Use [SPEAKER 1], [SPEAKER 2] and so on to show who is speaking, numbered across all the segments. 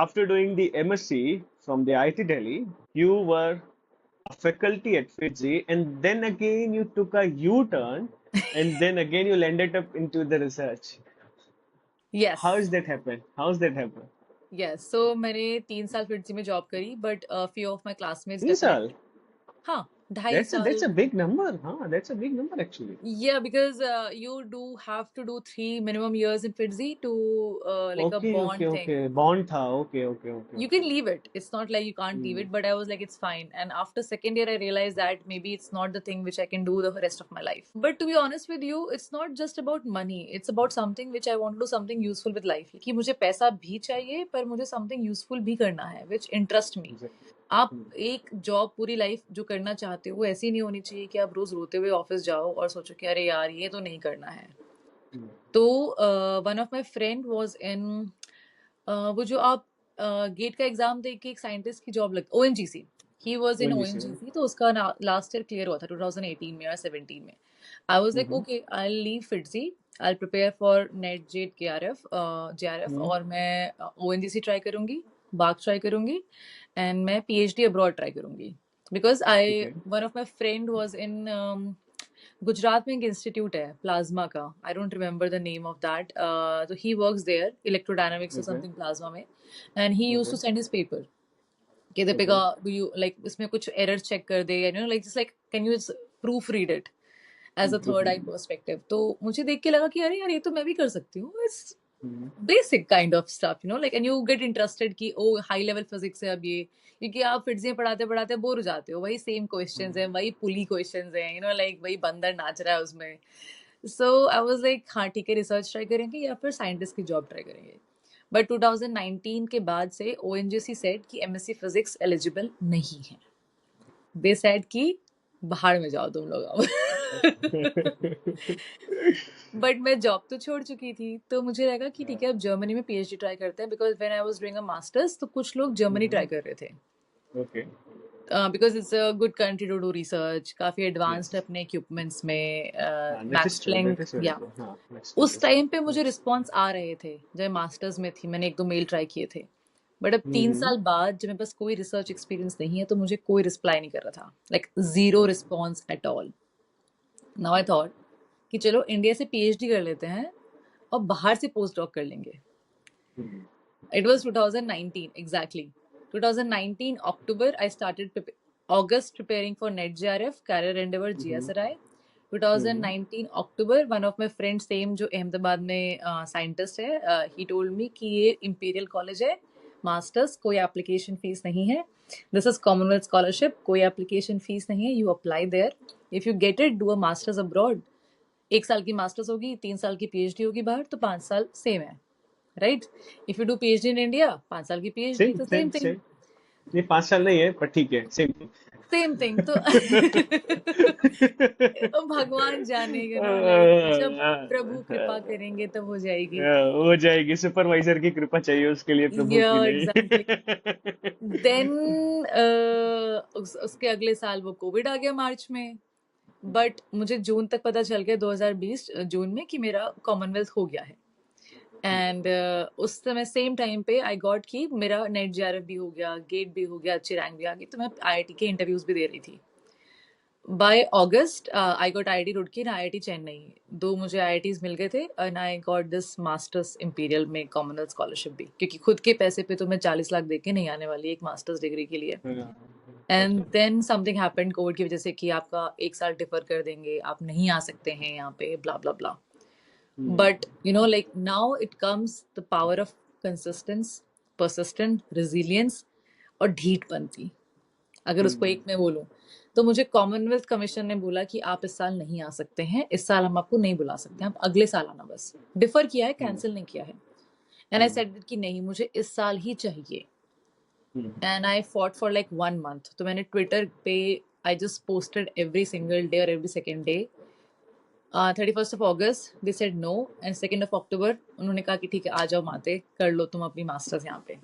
[SPEAKER 1] after doing the MSc from the IIT Delhi, you were a faculty at FITZY, and then again you took a U-turn, and then again you landed up into the research. How
[SPEAKER 2] Yes,
[SPEAKER 1] does that happen? How's that happen?
[SPEAKER 2] yes. So मैंने 3 साल फिटजी में job करी, but a few of my classmates
[SPEAKER 1] 3 साल?
[SPEAKER 2] definitely. हाँ, ढाई
[SPEAKER 1] That's
[SPEAKER 2] साल.
[SPEAKER 1] a big number, huh? That's a big number actually.
[SPEAKER 2] Yeah, because you do have to do 3 minimum years in FITZY to like a
[SPEAKER 1] Okay, okay,
[SPEAKER 2] bond thing.
[SPEAKER 1] okay. Bond था. Okay, okay, okay,
[SPEAKER 2] You
[SPEAKER 1] okay.
[SPEAKER 2] can leave it. It's not like you can't leave
[SPEAKER 1] Hmm.
[SPEAKER 2] it, but I was like, it's fine. And after second year, I realized that maybe it's not the thing which I can do the rest of my life. But to be honest with you, it's not just about money. It's about something which I want to do something useful with life. कि मुझे पैसा भी चाहिए, पर मुझे something useful भी करना है, which interest me.
[SPEAKER 1] Exactly.
[SPEAKER 2] आप
[SPEAKER 1] Hmm.
[SPEAKER 2] एक जॉब पूरी लाइफ जो करना चाहते हो वो ऐसी नहीं होनी चाहिए कि आप रोज रोते हुए ऑफिस जाओ और सोचो कि अरे यार ये तो नहीं करना है.
[SPEAKER 1] Hmm.
[SPEAKER 2] तो one of my friend was in वो जो आप गेट का एग्जाम दे के एक साइंटिस्ट की जॉब लग ONGC. He was in
[SPEAKER 1] ONGC.
[SPEAKER 2] ONGC, तो उसका लास्ट ईयर क्लियर हुआ था 2018 में या 17 में. I was like
[SPEAKER 1] Mm-hmm.
[SPEAKER 2] Okay I will leave FIITJEE, I will prepare for net jet JRF
[SPEAKER 1] Hmm.
[SPEAKER 2] और मैं ओएनजीसी ट्राई करूंगी, बाग ट्राई करूंगी, एंड मैं पीएचडी अब्रॉड ट्राई करूंगी. Because I
[SPEAKER 1] Okay.
[SPEAKER 2] One of my friend was in Gujarat में एक institute है plasma का, I don't remember the name of that. तो ही वर्क्स देयर इलेक्ट्रोडायनामिक्स और
[SPEAKER 1] Okay.
[SPEAKER 2] समथिंग प्लाज्मा में, and he used to
[SPEAKER 1] Okay.
[SPEAKER 2] Send his paper कि Deepika
[SPEAKER 1] Okay.
[SPEAKER 2] Do you like इसमें कुछ एरर चेक कर दे, you know like just like can you proof read it as a third eye
[SPEAKER 1] Mm-hmm.
[SPEAKER 2] Perspective. तो मुझे देख के लगा कि अरे यार ये तो मैं भी कर सकती हूँ. It's
[SPEAKER 1] Mm-hmm.
[SPEAKER 2] Basic kind of stuff, you know like, and you get interested कि ओ हाई लेवल फिजिक्स है अब ये, क्योंकि आप फिटजी पढ़ाते पढ़ाते बोर हो जाते हो, वही सेम क्वेश्चंस हैं, वही पुली क्वेश्चंस हैं, यू नो लाइक वही बंदर नाच रहा है उसमें. सो आई वाज लाइक हाँ ठीक है, रिसर्च ट्राई करेंगे या फिर साइंटिस्ट की जॉब ट्राई करेंगे. बट 2019 के बाद से ओएनजीसी सेड कि एमएससी फिजिक्स एलिजिबल नहीं है. दे सेड कि बाहर में जाओ तुम लोग अब. बट मैं जॉब तो छोड़ चुकी थी, तो मुझे लगा कि ठीक है अब जर्मनी में पीएचडी ट्राई करते हैं, because when I was doing a masters तो कुछ लोग जर्मनी ट्राई
[SPEAKER 1] Mm-hmm.
[SPEAKER 2] कर रहे थे,
[SPEAKER 1] Okay.
[SPEAKER 2] Because it's a good country to do research, काफी एडवांस्ड है
[SPEAKER 1] Yes.
[SPEAKER 2] अपने इक्विपमेंट्स में,
[SPEAKER 1] That
[SPEAKER 2] max
[SPEAKER 1] is true. That
[SPEAKER 2] plank
[SPEAKER 1] is very
[SPEAKER 2] yeah.
[SPEAKER 1] true. Huh.
[SPEAKER 2] उस
[SPEAKER 1] That is
[SPEAKER 2] टाइम पे
[SPEAKER 1] true.
[SPEAKER 2] मुझे
[SPEAKER 1] Yes.
[SPEAKER 2] रिस्पॉन्स आ रहे थे जब मास्टर्स में थी, मैंने 1-2 मेल ट्राई किए थे. बट अब 3
[SPEAKER 1] Mm-hmm.
[SPEAKER 2] साल बाद जब मेरे पास कोई रिसर्च एक्सपीरियंस नहीं है तो मुझे कोई रिप्लाई नहीं कर रहा था, like zero response at all. Now I thought कि चलो इंडिया से पीएचडी कर लेते हैं और बाहर से पोस्ट डॉक कर लेंगे.
[SPEAKER 1] Mm-hmm.
[SPEAKER 2] It was 2019 exactly. 2019 October I started August preparing for NetJRF Career Endeavor
[SPEAKER 1] Mm-hmm.
[SPEAKER 2] GSRI.
[SPEAKER 1] Mm-hmm.
[SPEAKER 2] 2019 October one of my friends same जो अहमदाबाद में साइंटिस्ट है, he told me कि ये इम्पीरियल कॉलेज है, मास्टर्स कोई application fees नहीं है, this is Commonwealth scholarship, कोई एप्लीकेशन फीस नहीं है, you apply there, if you get it do a masters abroad. 1 साल की मास्टर्स होगी, 3 साल की पीएचडी होगी बाहर, तो 5 साल सेम है, right. If you do PhD in India 5 साल की पीएचडी,
[SPEAKER 1] Same,
[SPEAKER 2] तो सेम
[SPEAKER 1] same,
[SPEAKER 2] थिंग.
[SPEAKER 1] same. ये 5 साल नहीं है पर ठीक है सेम थिंग.
[SPEAKER 2] सेम थिंग तो भगवान जाने, यू नो लाइक जब प्रभु कृपा करेंगे तब हो जाएगी.
[SPEAKER 1] हो जाएगी. सुपरवाइजर की कृपा चाहिए उसके लिए, प्रभु
[SPEAKER 2] या
[SPEAKER 1] की
[SPEAKER 2] एग्जैक्टली.
[SPEAKER 1] नहीं.
[SPEAKER 2] देन उसके अगले साल वो कोविड आ गया मार्च में. बट मुझे जून तक पता चल गया 2020 जून में कि मेरा कॉमनवेल्थ हो गया है. एंड उस समय सेम टाइम पे आई गॉट कि मेरा नेट जेआरएफ भी हो गया, गेट भी हो गया, अच्छी रैंक भी आ गई, तो मैं आईआईटी के इंटरव्यूज भी दे रही थी. By August I got IIT Roorkee and IIT Chennai, दो मुझे आईआईटीज मिल गए थे, and I got this masters Imperial में कॉमनवेल्थ स्कॉलरशिप भी, क्योंकि खुद के पैसे पे तो मैं 40 लाख दे के नहीं आने वाली एक मास्टर्स डिग्री के लिए. And then something happened Covid की वजह से कि आपका 1 साल डिफर कर देंगे, आप नहीं आ सकते हैं यहाँ पे, ब्ला ब्ला ब्ला. But you know, like now it comes the power of consistence, persistent, resilience और ढीठ बनती. अगर उसको एक में बोलूं तो मुझे कॉमनवेल्थ कमीशन ने बोला कि आप इस साल नहीं आ सकते हैं, इस साल हम आपको नहीं बुला सकते हैं, आप अगले साल आना. बस डिफर किया है, कैंसिल नहीं किया है. एंड आई सेड कि नहीं, मुझे इस साल ही चाहिए. And I fought for like 1 month. तो मैंने ट्विटर पे I just posted every single day और every second day. 31st of August they said no, and 2nd of October उन्होंने कहा कि ठीक है आ जाओ माते, कर लो तुम अपनी मास्टर्स यहाँ पे.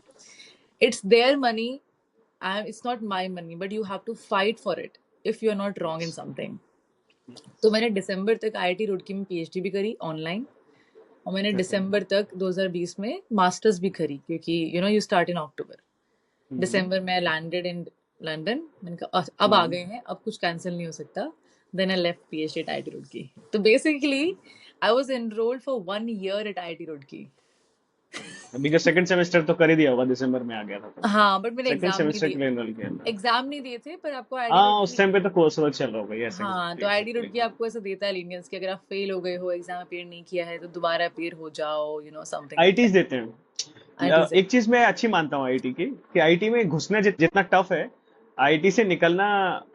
[SPEAKER 2] It's their money, it's not my money, but you have to fight for it if you are not wrong in something. तो मैंने दिसंबर तक आईआईटी रुड़की में पीएचडी भी करी ऑनलाइन. और मैंने
[SPEAKER 1] Okay.
[SPEAKER 2] दिसंबर तक 2020 में मास्टर्स भी करी, क्योंकि यू स्टार्ट इन अक्टूबर। दिसंबर में लैंडेड इन लंदन। मैंने कहा अब आ गए हैं, अब कुछ कैंसिल नहीं हो सकता। Then I left PhD at IIT Roorkee. तो basically I was enrolled for 1 year at IIT Roorkee.
[SPEAKER 1] अभी का सेकंड सेमेस्टर तो कर ही दिया होगा, दिसंबर में आ गया था तो।
[SPEAKER 2] हाँ, बट मैंने
[SPEAKER 1] सेकंड
[SPEAKER 2] एग्जाम नहीं
[SPEAKER 1] सेमेस्टर के
[SPEAKER 2] दिए।
[SPEAKER 1] लिए एनरोल किया था।
[SPEAKER 2] एग्जाम नहीं दिए थे, पर आपको IIT
[SPEAKER 1] हाँ, उस
[SPEAKER 2] रुड़की।
[SPEAKER 1] टाइम पे तो कोर्स वर्क चल रहा होगा, यस
[SPEAKER 2] हाँ, तो
[SPEAKER 1] एग्जैक्टली
[SPEAKER 2] IIT रुड़की
[SPEAKER 1] एग्जैक्टली।
[SPEAKER 2] आपको ऐसा देता है लीनियंस कि अगर आप फेल हो गए हो, एग्जाम अपीयर नहीं किया है, तो दोबारा अपीयर हो जाओ, समथिंग लाइक
[SPEAKER 1] आईटीज
[SPEAKER 2] दैट।
[SPEAKER 1] देते हैं।
[SPEAKER 2] IIT से।
[SPEAKER 1] एक चीज मैं अच्छी मानता हूँ आईटी की, कि आईटी में घुसना जितना टफ है, आईटी से निकलना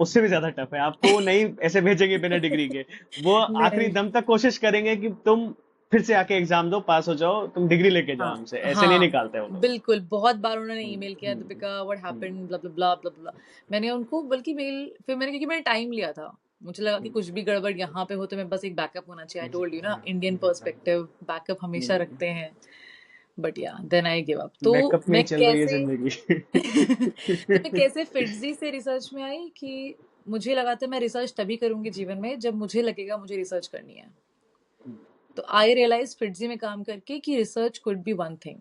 [SPEAKER 1] उससे भी ज्यादा टफ है। आपको वो नहीं ऐसे भेजेंगे बिना डिग्री के। वो आखिरी
[SPEAKER 2] नहीं।
[SPEAKER 1] दम तक कोशिश करेंगे कि तुम फिर से आके एग्जाम दो, पास हो जाओ, तुम डिग्री लेके जाओ
[SPEAKER 2] हाँ,
[SPEAKER 1] हमसे, ऐसे नहीं
[SPEAKER 2] हाँ,
[SPEAKER 1] निकालते वो लोग।
[SPEAKER 2] बिल्कुल। बहुत बार उन्होंने
[SPEAKER 1] हम्म,
[SPEAKER 2] ईमेल किया,
[SPEAKER 1] हम्म,
[SPEAKER 2] दीपिका व्हाट
[SPEAKER 1] हम्म,
[SPEAKER 2] हैपेंड, ब्ला ब्ला ब्ला ब्ला। मैंने उनको बल्कि मेल, फिर मैंने, क्योंकि मैंने टाइम लिया था, मुझे लगा कि कुछ भी गड़बड़ यहाँ पे हो तो मैं बस एक बैकअप होना चाहिए। आई टोल्ड यू ना, इंडियन पर्सपेक्टिव, बैकअप हमेशा रखते हैं। बट या देन आई गिव अप। तो
[SPEAKER 1] बैकअप में ही
[SPEAKER 2] मैं
[SPEAKER 1] चल रही है
[SPEAKER 2] कैसे
[SPEAKER 1] जिंदगी।
[SPEAKER 2] तो मैं कैसे फिटजी से रिसर्च में आई कि मुझे लगा था मैं रिसर्च तभी करूंगी जीवन में जब मुझे लगेगा मुझे रिसर्च करनी है। तो आई रियलाइज फिटजी में काम करके कि research could be one thing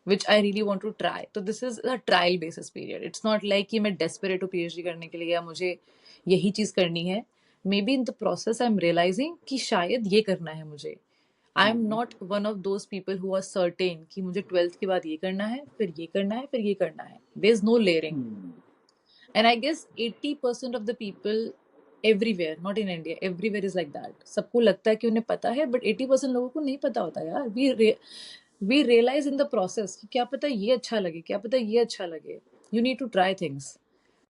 [SPEAKER 2] which I really want to try. तो this is a trial basis period. It's not like कि मैं desperate हूँ PhD करने के लिए या मुझे यही चीज़ करनी है। Maybe in the process I'm realizing कि शायद ये करना है मुझे। I am not one of those people who are certain कि मुझे 12th के बाद ये करना है, फिर ये करना है, फिर ये करना है। There's no layering. And I guess 80% of the people everywhere, not in India, everywhere is like that. सबको लगता है कि उन्हें पता है, but 80% लोगों को नहीं पता होता यार। We realize in the process कि क्या पता ये अच्छा लगे, क्या पता ये अच्छा लगे। You need to try things.